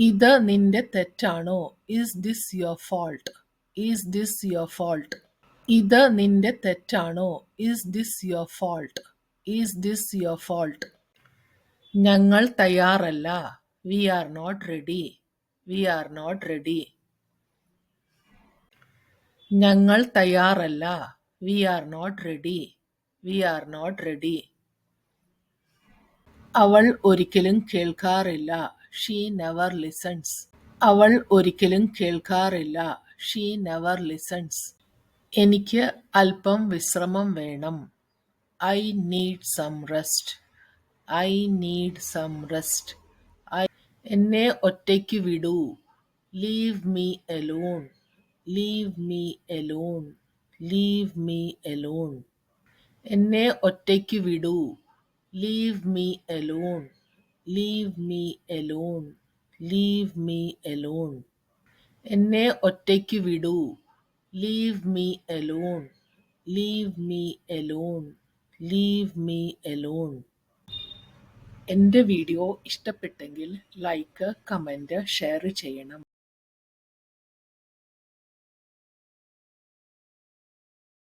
ഇത് നിന്റെ തെറ്റാണോ? Is this your fault? Is this your fault? ഇത് നിന്റെ തെറ്റാണോ? Is this your fault? Is this your fault? ഞങ്ങൾ തയ്യാറല്ല. We are not ready. We are not ready. ഞങ്ങൾ തയ്യാറല്ല. We are not ready. We are not ready. അവൾ ഒരിക്കലും കേൾക്കാറില്ല. She never listens. അവൾ ഒരിക്കലും കേൾക്കാറില്ല. She never listens. എനിക്ക് അല്പം വിശ്രമം വേണം. I need some rest. I need some rest. എന്നെ ഒറ്റയ്ക്ക് വിടൂ. Leave me alone. Leave me alone. Leave me alone. എന്നെ ഒറ്റയ്ക്ക് വിടൂ. Leave me alone. Leave me alone. Leave me alone. എന്നെ ഒറ്റയ്ക്ക് വിടൂ. Leave me alone. Leave me alone. Leave me alone. എൻ്റെ വീഡിയോ ഇഷ്ടപ്പെട്ടെങ്കിൽ ലൈക്ക്, കമൻറ്റ്, ഷെയർ ചെയ്യണം.